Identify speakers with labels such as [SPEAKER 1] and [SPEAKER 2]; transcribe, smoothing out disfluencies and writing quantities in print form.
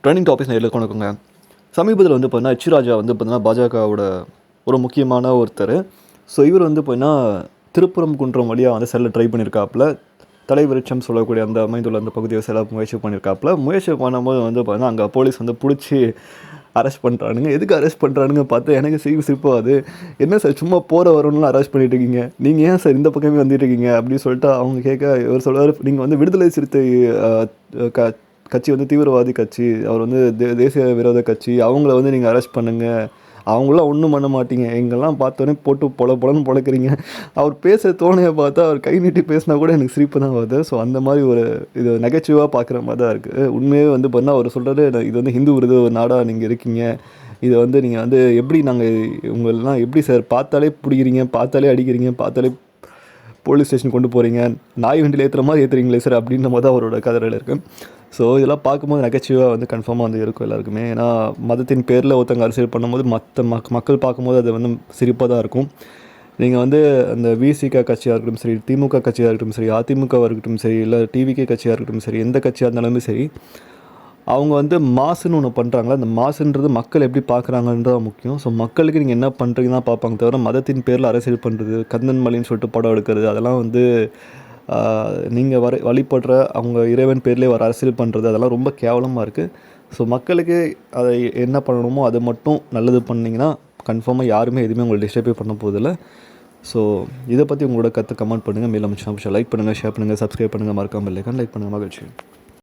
[SPEAKER 1] Trending topics நேரில் கொண்டுக்குங்க. சமீபத்தில் வந்து பார்த்தீங்கன்னா எச் ராஜா வந்து பார்த்தீங்கன்னா பாஜகவோட ஒரு முக்கியமான ஒருத்தர். ஸோ இவர் வந்து பார்த்தீங்கன்னா திருப்புரம் குன்றம் வழியாக வந்து செல்ல ட்ரை பண்ணியிருக்காப்புல. தலைவிருட்சம் சொல்லக்கூடிய அந்த அமைந்துள்ள அந்த பகுதியை செல்ல முயற்சி பண்ணியிருக்காப்புல. முயற்சி பண்ணும்போது வந்து பார்த்தீங்கன்னா அங்கே போலீஸ் வந்து பிடிச்சி அரெஸ்ட் பண்ணுறானுங்க. எதுக்கு அரெஸ்ட் பண்ணுறானுங்க பார்த்து எனக்கு சிரிப்பாகுது. என்ன சார் சும்மா போகிற வரவங்களாம் அரெஸ்ட் பண்ணிட்டு இருக்கீங்க, நீங்கள் ஏன் சார் இந்த பக்கமே வந்துட்டு இருக்கீங்க அப்படின்னு சொல்லிட்டு அவங்க கேட்க, இவர் சொல்லுவார், நீங்கள் வந்து விடுதலை சிறுத்தை கட்சி வந்து தீவிரவாதி கட்சி, அவர் வந்து தேசிய விரோத கட்சி, அவங்கள வந்து நீங்கள் அரெஸ்ட் பண்ணுங்கள், அவங்களாம் ஒன்றும் பண்ண மாட்டீங்க, எங்கெல்லாம் பார்த்தோன்னே போட்டு பொலன்னு பொழக்கிறீங்க. அவர் பேச தோணையை பார்த்தா அவர் கை நீட்டி பேசினா கூட எனக்கு சிரிப்பு தான் வருது. ஸோ அந்த மாதிரி ஒரு இது நகைச்சுவாக பார்க்குற மாதிரி தான் இருக்குது. உண்மையே வந்து பார்த்தா அவர் சொல்கிறது, இது வந்து ஹிந்து விருது நாடாக நீங்கள் இருக்கீங்க, இதை வந்து நீங்கள் வந்து எப்படி நாங்கள் உங்களெலாம் எப்படி சார் பார்த்தாலே பிடிக்கிறீங்க, பார்த்தாலே அடிக்கிறீங்க, பார்த்தாலே போலீஸ் ஸ்டேஷன் கொண்டு போகிறீங்க, நாய் வண்டியில் ஏற்றுற மாதிரி ஏற்றுறீங்களே சார் அப்படின்ற மாதிரி தான் அவரோட கதைகள் இருக்குது. ஸோ இதெல்லாம் பார்க்கும்போது நகைச்சுவாக வந்து கன்ஃபார்மாக வந்து இருக்கும் எல்லாருக்குமே. ஏன்னா மதத்தின் பேரில் ஒருத்தங்க அரசியல் பண்ணும்போது மற்ற மக்கள் பார்க்கும்போது அது வந்து சிரிப்பாக தான் இருக்கும். நீங்கள் வந்து அந்த விசிக கட்சியாக இருக்கட்டும் சரி, திமுக கட்சியாக இருக்கட்டும் சரி, அதிமுகவாக இருக்கட்டும் சரி, இல்லை டிவிகே கட்சியாக இருக்கட்டும் சரி, எந்த கட்சியாக இருந்தாலுமே சரி, அவங்க வந்து மாசுன்னு ஒன்று பண்ணுறாங்களா, அந்த மாசுன்றது மக்கள் எப்படி பார்க்குறாங்கன்றது முக்கியம். ஸோ மக்களுக்கு நீங்கள் என்ன பண்ணுறீங்கன்னா பார்ப்பாங்க தவிர, மதத்தின் பேரில் அரசியல் பண்ணுறது, கந்தன் மலைன்னு சொல்லிட்டு படம் எடுக்கிறது, அதெல்லாம் வந்து நீங்கள் வழிபடுற அவங்க இறைவன் பேர்லேயே வர அரசியல் பண்ணுறது, அதெல்லாம் ரொம்ப கேவலமாக இருக்குது. ஸோ மக்களுக்கு அதை என்ன பண்ணணுமோ அதை மட்டும் நல்லது பண்ணிங்கன்னா கன்ஃபார்மாக யாருமே எதுவுமே உங்களை டிஸ்டர்பே பண்ண போதில்லை. ஸோ இதை பற்றி உங்களோட கருத்து கமெண்ட் பண்ணுங்கள். மேலும் லைக் பண்ணுங்கள், ஷேர் பண்ணுங்கள், சப்ஸ்கிரைப் பண்ணுங்கள், மறக்காமல் லைக் பண்ணுங்கள். மகிழ்ச்சி.